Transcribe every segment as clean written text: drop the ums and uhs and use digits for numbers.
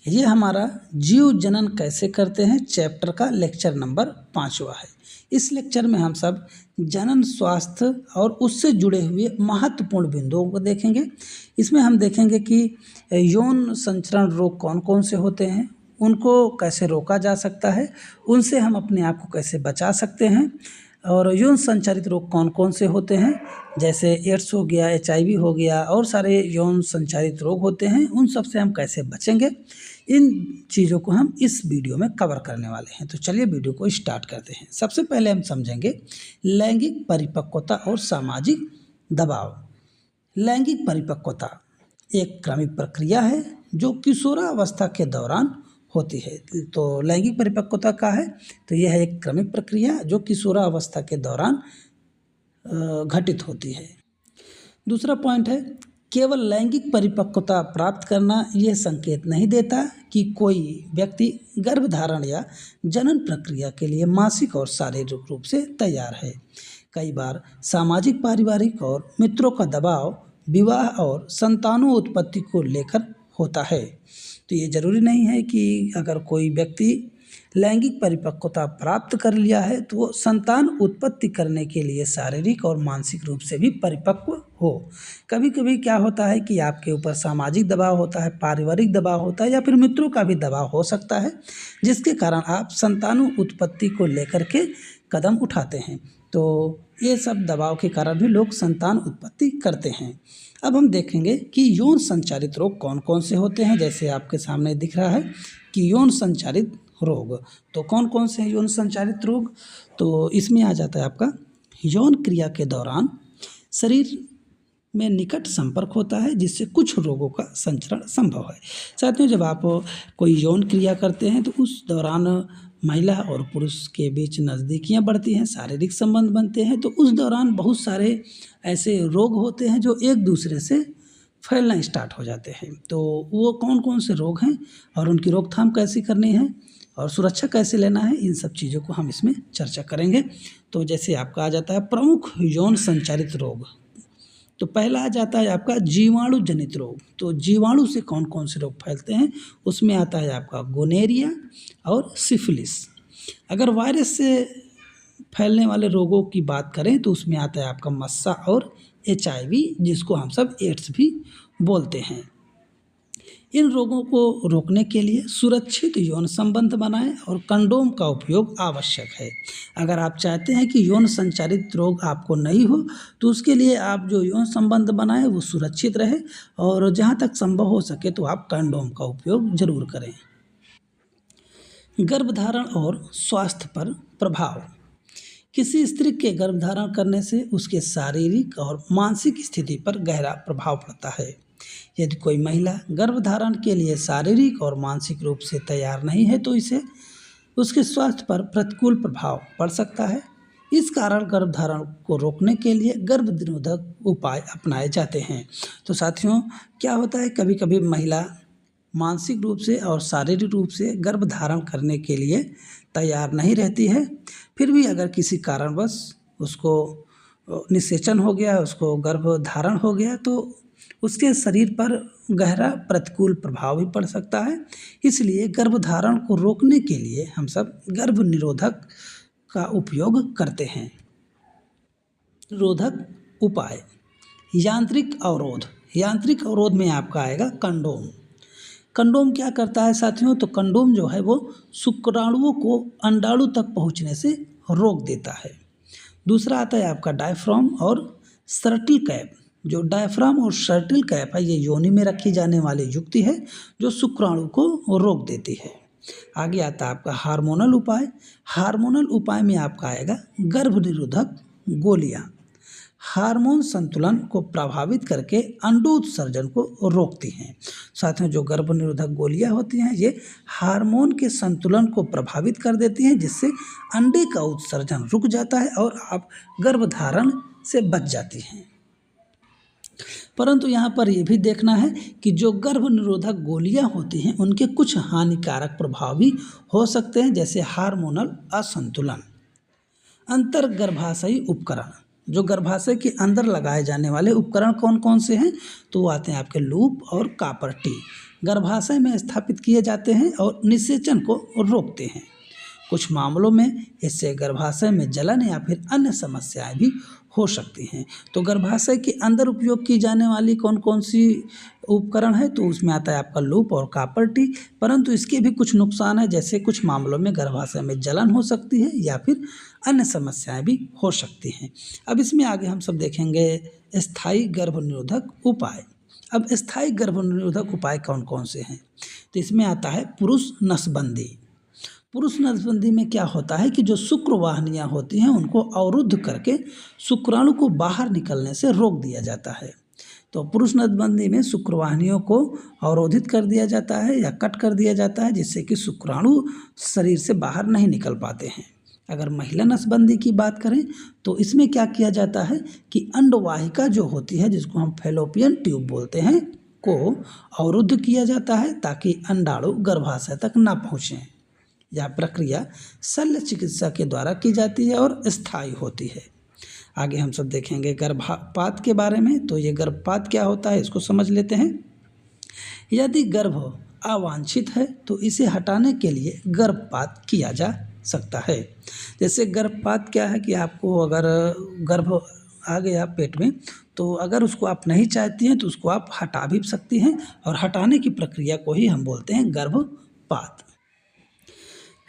ये हमारा जीव जनन कैसे करते हैं चैप्टर का लेक्चर नंबर 5वां है। इस लेक्चर में हम सब जनन स्वास्थ्य और उससे जुड़े हुए महत्वपूर्ण बिंदुओं को देखेंगे। इसमें हम देखेंगे कि यौन संचरण रोग कौन कौन से होते हैं, उनको कैसे रोका जा सकता है, उनसे हम अपने आप को कैसे बचा सकते हैं, और यौन संचारित रोग कौन कौन से होते हैं, जैसे एड्स हो गया, HIV हो गया और सारे यौन संचारित रोग होते हैं, उन सब से हम कैसे बचेंगे। इन चीज़ों को हम इस वीडियो में कवर करने वाले हैं। तो चलिए वीडियो को स्टार्ट करते हैं। सबसे पहले हम समझेंगे लैंगिक परिपक्वता और सामाजिक दबाव। लैंगिक परिपक्वता एक क्रमिक प्रक्रिया है जो किशोरावस्था के दौरान होती है। तो लैंगिक परिपक्वता क्या है? तो यह है एक क्रमिक प्रक्रिया जो किशोरावस्था के दौरान घटित होती है। दूसरा पॉइंट है, केवल लैंगिक परिपक्वता प्राप्त करना यह संकेत नहीं देता कि कोई व्यक्ति गर्भधारण या जनन प्रक्रिया के लिए मानसिक और शारीरिक रूप से तैयार है। कई बार सामाजिक, पारिवारिक और मित्रों का दबाव विवाह और संतानों उत्पत्ति को लेकर होता है। तो ये जरूरी नहीं है कि अगर कोई व्यक्ति लैंगिक परिपक्वता प्राप्त कर लिया है तो वो संतान उत्पत्ति करने के लिए शारीरिक और मानसिक रूप से भी परिपक्व हो। कभी कभी क्या होता है कि आपके ऊपर सामाजिक दबाव होता है, पारिवारिक दबाव होता है या फिर मित्रों का भी दबाव हो सकता है, जिसके कारण आप संतानों उत्पत्ति को लेकर के कदम उठाते हैं। तो ये सब दबाव के कारण भी लोग संतान उत्पत्ति करते हैं। अब हम देखेंगे कि यौन संचारित रोग कौन कौन से होते हैं। जैसे आपके सामने दिख रहा है कि यौन संचारित रोग, तो कौन कौन से हैं यौन संचारित रोग? तो इसमें आ जाता है आपका यौन क्रिया के दौरान शरीर में निकट संपर्क होता है, जिससे कुछ रोगों का संचरण संभव है। साथ में जब आप कोई यौन क्रिया करते हैं तो उस दौरान महिला और पुरुष के बीच नज़दीकियाँ बढ़ती हैं, शारीरिक संबंध बनते हैं। तो उस दौरान बहुत सारे ऐसे रोग होते हैं जो एक दूसरे से फैलना स्टार्ट हो जाते हैं। तो वो कौन कौन से रोग हैं और उनकी रोकथाम कैसी करनी है और सुरक्षा कैसे लेना है, इन सब चीज़ों को हम इसमें चर्चा करेंगे। तो जैसे आपका आ जाता है प्रमुख यौन संचारित रोग, तो पहला आ जाता है आपका जीवाणु जनित रोग। तो जीवाणु से कौन कौन से रोग फैलते हैं, उसमें आता है आपका गोनेरिया और सिफिलिस। अगर वायरस से फैलने वाले रोगों की बात करें तो उसमें आता है आपका मस्सा और HIV, जिसको हम सब एड्स भी बोलते हैं। इन रोगों को रोकने के लिए सुरक्षित यौन संबंध बनाएं और कंडोम का उपयोग आवश्यक है। अगर आप चाहते हैं कि यौन संचारित रोग आपको नहीं हो तो उसके लिए आप जो यौन संबंध बनाएं वो सुरक्षित रहे, और जहां तक संभव हो सके तो आप कंडोम का उपयोग जरूर करें। गर्भधारण और स्वास्थ्य पर प्रभाव। किसी स्त्री के गर्भधारण करने से उसके शारीरिक और मानसिक स्थिति पर गहरा प्रभाव पड़ता है। यदि कोई महिला गर्भधारण के लिए शारीरिक और मानसिक रूप से तैयार नहीं है तो इसे उसके स्वास्थ्य पर प्रतिकूल प्रभाव पड़ सकता है। इस कारण गर्भधारण को रोकने के लिए गर्भ निरोधक उपाय अपनाए जाते हैं। तो साथियों, क्या होता है, कभी कभी महिला मानसिक रूप से और शारीरिक रूप से गर्भधारण करने के लिए तैयार नहीं रहती है, फिर भी अगर किसी कारणवश उसको निषेचन हो गया, उसको गर्भधारण हो गया, तो उसके शरीर पर गहरा प्रतिकूल प्रभाव भी पड़ सकता है। इसलिए गर्भधारण को रोकने के लिए हम सब गर्भ निरोधक का उपयोग करते हैं। निरोधक उपाय। यांत्रिक अवरोध। यांत्रिक अवरोध में आपका आएगा कंडोम। कंडोम क्या करता है साथियों? तो कंडोम जो है वो शुक्राणुओं को अंडाणु तक पहुंचने से रोक देता है। दूसरा आता है आपका डायफ्राम और शटल कैप। जो डायफ्राम और शटल कैप है ये योनि में रखी जाने वाली युक्ति है जो शुक्राणु को रोक देती है। आगे आता है आपका हार्मोनल उपाय। हार्मोनल उपाय में आपका आएगा गर्भ निरोधक गोलियां। हार्मोन संतुलन को प्रभावित करके अंडु उत्सर्जन को रोकती हैं। साथ में जो गर्भ निरोधक गोलियां होती हैं ये हार्मोन के संतुलन को प्रभावित कर देती हैं, जिससे अंडे का उत्सर्जन रुक जाता है और आप गर्भधारण से बच जाती हैं। परंतु यहाँ पर यह भी देखना है कि जो गर्भ निरोधक गोलियां होती हैं उनके कुछ हानिकारक प्रभाव भी हो सकते हैं, जैसे हार्मोनल असंतुलन। अंतर्गर्भाशयी उपकरण। जो गर्भाशय के अंदर लगाए जाने वाले उपकरण कौन कौन से हैं? तो वो आते हैं आपके लूप और कापर टी। गर्भाशय में स्थापित किए जाते हैं और निषेचन को रोकते हैं। कुछ मामलों में इससे गर्भाशय में जलन या फिर अन्य समस्याएं भी हो सकती हैं। तो गर्भाशय के अंदर उपयोग की जाने वाली कौन कौन सी उपकरण है, तो उसमें आता है आपका लूप और कॉपर टी। परंतु इसके भी कुछ नुकसान है, जैसे कुछ मामलों में गर्भाशय में जलन हो सकती है या फिर अन्य समस्याएं भी हो सकती हैं। अब इसमें आगे हम सब देखेंगे स्थायी गर्भनिरोधक उपाय। अब स्थायी गर्भनिरोधक उपाय कौन कौन से हैं, तो इसमें आता है पुरुष नसबंदी। पुरुष नसबंदी में क्या होता है कि जो शुक्रवाहिनियाँ होती हैं उनको अवरुद्ध करके शुक्राणु को बाहर निकलने से रोक दिया जाता है। तो पुरुष नसबंदी में शुक्रवाहिनियों को अवरोधित कर दिया जाता है या कट कर दिया जाता है, जिससे कि शुक्राणु शरीर से बाहर नहीं निकल पाते हैं। अगर महिला नसबंदी की बात करें तो इसमें क्या किया जाता है कि अंडवाहिका जो होती है, जिसको हम फैलोपियन ट्यूब बोलते हैं, को अवरुद्ध किया जाता है ताकि अंडाणु गर्भाशय तक ना पहुँचें। यह प्रक्रिया शल्य चिकित्सा के द्वारा की जाती है और स्थायी होती है। आगे हम सब देखेंगे गर्भपात के बारे में। तो ये गर्भपात क्या होता है इसको समझ लेते हैं। यदि गर्भ अवांछित है तो इसे हटाने के लिए गर्भपात किया जा सकता है। जैसे गर्भपात क्या है कि आपको अगर गर्भ आ गया पेट में, तो अगर उसको आप नहीं चाहती हैं तो उसको आप हटा भी सकती हैं, और हटाने की प्रक्रिया को ही हम बोलते हैं गर्भपात।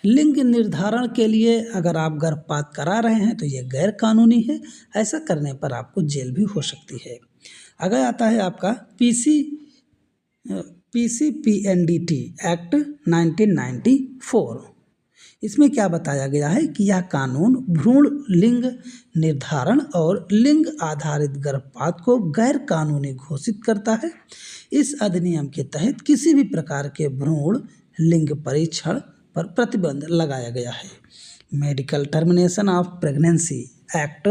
लिंग निर्धारण के लिए अगर आप गर्भपात करा रहे हैं तो ये गैर कानूनी है। ऐसा करने पर आपको जेल भी हो सकती है। अगर आता है आपका PCPNDT एक्ट 1994। इसमें क्या बताया गया है कि यह कानून भ्रूण लिंग निर्धारण और लिंग आधारित गर्भपात को गैर कानूनी घोषित करता है। इस अधिनियम के तहत किसी भी प्रकार के भ्रूण लिंग परीक्षण पर प्रतिबंध लगाया गया है। Medical termination of pregnancy act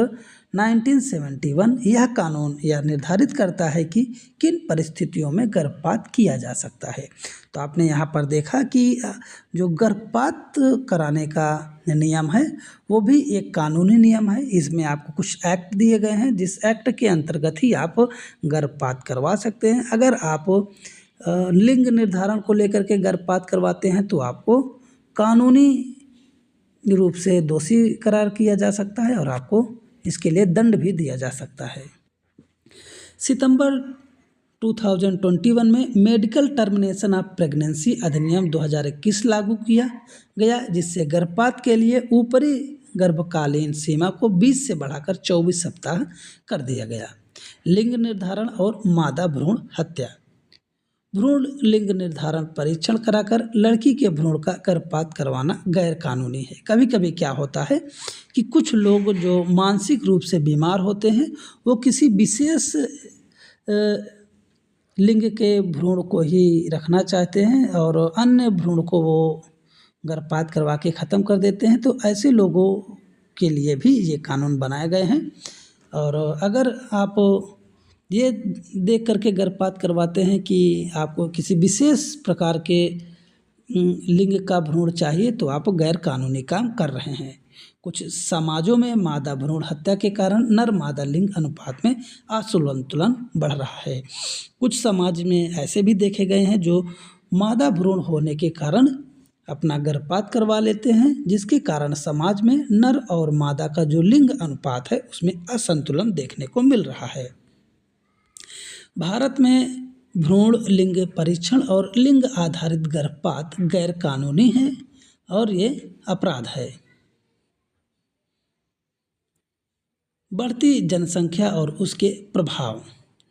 1971 यह कानून यह निर्धारित करता है कि किन परिस्थितियों में गर्भपात किया जा सकता है। तो आपने यहाँ पर देखा कि जो गर्भपात कराने का नियम है वो भी एक कानूनी नियम है। इसमें आपको कुछ एक्ट दिए गए हैं, जिस एक्ट के अंतर्गत ही आप गर्भपात करवा सकते हैं। अगर आप लिंग निर्धारण को लेकर के गर्भपात करवाते हैं तो आपको कानूनी रूप से दोषी करार किया जा सकता है और आपको इसके लिए दंड भी दिया जा सकता है। सितंबर 2021 में मेडिकल टर्मिनेशन ऑफ प्रेगनेंसी अधिनियम 2021 लागू किया गया, जिससे गर्भपात के लिए ऊपरी गर्भकालीन सीमा को 20 से बढ़ाकर 24 सप्ताह कर दिया गया। लिंग निर्धारण और मादा भ्रूण हत्या। भ्रूण लिंग निर्धारण परीक्षण कराकर लड़की के भ्रूण का गर्भपात करवाना गैर कानूनी है। कभी कभी क्या होता है कि कुछ लोग जो मानसिक रूप से बीमार होते हैं वो किसी विशेष लिंग के भ्रूण को ही रखना चाहते हैं और अन्य भ्रूण को वो गर्भपात करवा के ख़त्म कर देते हैं। तो ऐसे लोगों के लिए भी ये कानून बनाए गए हैं। और अगर आप ये देख करके गर्भपात करवाते हैं कि आपको किसी विशेष प्रकार के लिंग का भ्रूण चाहिए तो आप गैर कानूनी काम कर रहे हैं। कुछ समाजों में मादा भ्रूण हत्या के कारण नर मादा लिंग अनुपात में असंतुलन बढ़ रहा है। कुछ समाज में ऐसे भी देखे गए हैं जो मादा भ्रूण होने के कारण अपना गर्भपात करवा लेते हैं, जिसके कारण समाज में नर और मादा का जो लिंग अनुपात है उसमें असंतुलन देखने को मिल रहा है। भारत में भ्रूण लिंग परीक्षण और लिंग आधारित गर्भपात गैर कानूनी है और ये अपराध है। बढ़ती जनसंख्या और उसके प्रभाव।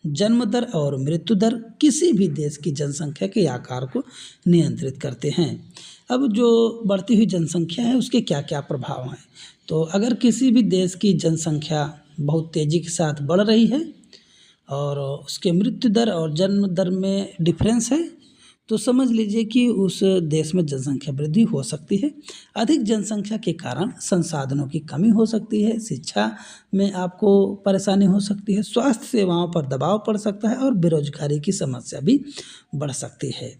जन्म दर और मृत्यु दर किसी भी देश की जनसंख्या के आकार को नियंत्रित करते हैं। अब जो बढ़ती हुई जनसंख्या है उसके क्या क्या प्रभाव हैं, तो अगर किसी भी देश की जनसंख्या बहुत तेज़ी के साथ बढ़ रही है और उसके मृत्यु दर और जन्म दर में डिफरेंस है, तो समझ लीजिए कि उस देश में जनसंख्या वृद्धि हो सकती है। अधिक जनसंख्या के कारण संसाधनों की कमी हो सकती है, शिक्षा में आपको परेशानी हो सकती है, स्वास्थ्य सेवाओं पर दबाव पड़ सकता है और बेरोजगारी की समस्या भी बढ़ सकती है।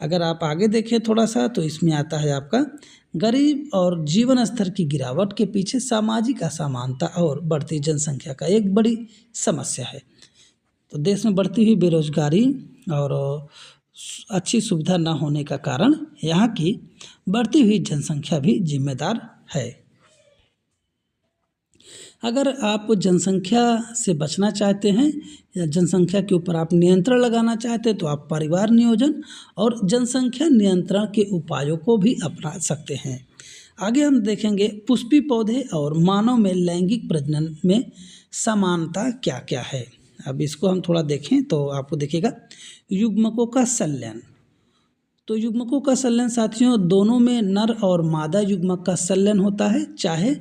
अगर आप आगे देखें थोड़ा सा तो इसमें आता है आपका गरीब और जीवन स्तर की गिरावट के पीछे सामाजिक असमानता और बढ़ती जनसंख्या का एक बड़ी समस्या है। तो देश में बढ़ती हुई बेरोजगारी और अच्छी सुविधा न होने का कारण यहाँ की बढ़ती हुई जनसंख्या भी जिम्मेदार है। अगर आप जनसंख्या से बचना चाहते हैं या जनसंख्या के ऊपर आप नियंत्रण लगाना चाहते हैं तो आप परिवार नियोजन और जनसंख्या नियंत्रण के उपायों को भी अपना सकते हैं। आगे हम देखेंगे पुष्पी पौधे और मानव में लैंगिक प्रजनन में समानता क्या क्या है। अब इसको हम थोड़ा देखें तो आपको दिखेगा युग्मकों का संलयन। तो युग्मकों का संलयन साथियों दोनों में नर और मादा युग्मक का संलयन होता है, चाहे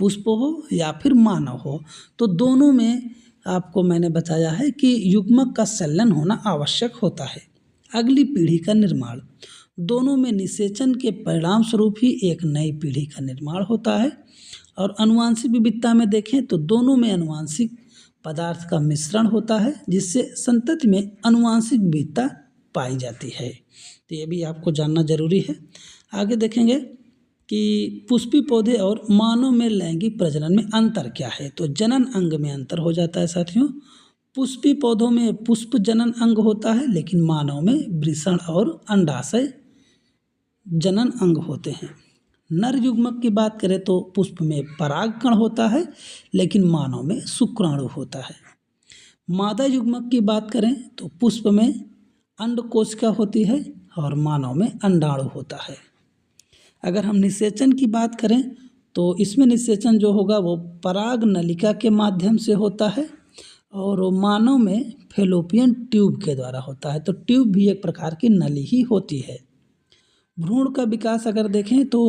पुष्प हो या फिर मानव हो। तो दोनों में आपको मैंने बताया है कि युग्मक का संलयन होना आवश्यक होता है। अगली पीढ़ी का निर्माण, दोनों में निषेचन के परिणाम स्वरूप ही एक नई पीढ़ी का निर्माण होता है। और आनुवांशिक विविधता में देखें तो दोनों में आनुवांशिक पदार्थ का मिश्रण होता है, जिससे संतति में आनुवांशिक विविधता पाई जाती है। तो ये भी आपको जानना जरूरी है। आगे देखेंगे कि पुष्पी पौधे और मानव में लैंगिक प्रजनन में अंतर क्या है। तो जनन अंग में अंतर हो जाता है साथियों। पुष्पी पौधों में पुष्प जनन अंग होता है, लेकिन मानव में वृषण और अंडाशय जनन अंग होते हैं। नर युग्मक की बात करें तो पुष्प में परागकण होता है, लेकिन मानव में शुक्राणु होता है। मादा युग्मक की बात करें तो पुष्प में अंडकोशिका होती है और मानव में अंडाणु होता है। अगर हम निषेचन की बात करें तो इसमें निषेचन जो होगा वो पराग नलिका के माध्यम से होता है और मानव में फैलोपियन ट्यूब के द्वारा होता है। तो ट्यूब भी एक प्रकार की नली ही होती है। भ्रूण का विकास अगर देखें तो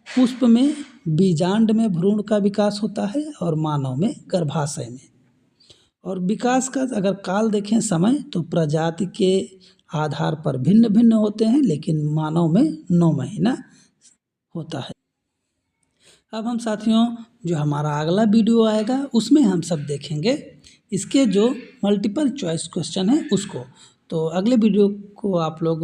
पुष्प में बीजांड में भ्रूण का विकास होता है और मानव में गर्भाशय में। और विकास का अगर काल देखें समय तो प्रजाति के आधार पर भिन्न भिन्न होते हैं, लेकिन मानव में 9 महीना होता है। अब हम साथियों जो हमारा अगला वीडियो आएगा उसमें हम सब देखेंगे इसके जो मल्टीपल चॉइस क्वेश्चन है उसको। तो अगले वीडियो को आप लोग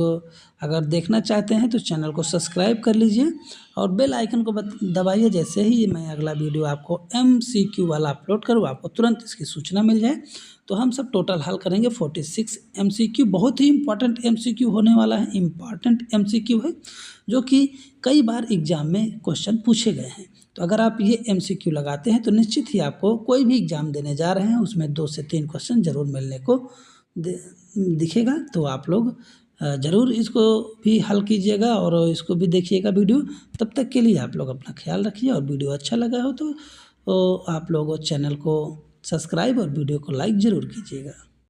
अगर देखना चाहते हैं तो चैनल को सब्सक्राइब कर लीजिए और बेल आइकन को दबाइए। जैसे ही मैं अगला वीडियो आपको MCQ वाला अपलोड करूँ आपको तुरंत इसकी सूचना मिल जाए। तो हम सब टोटल हल करेंगे 46 MCQ। बहुत ही इंपॉर्टेंट MCQ होने वाला है, इम्पॉर्टेंट MCQ है जो कि कई बार एग्जाम में क्वेश्चन पूछे गए हैं। तो अगर आप ये MCQ लगाते हैं तो निश्चित ही आपको कोई भी एग्ज़ाम देने जा रहे हैं उसमें 2 से 3 क्वेश्चन ज़रूर मिलने को दिखेगा। तो आप लोग ज़रूर इसको भी हल कीजिएगा और इसको भी देखिएगा वीडियो। तब तक के लिए आप लोग अपना ख्याल रखिए और वीडियो अच्छा लगा हो तो आप लोग चैनल को सब्सक्राइब और वीडियो को लाइक ज़रूर कीजिएगा।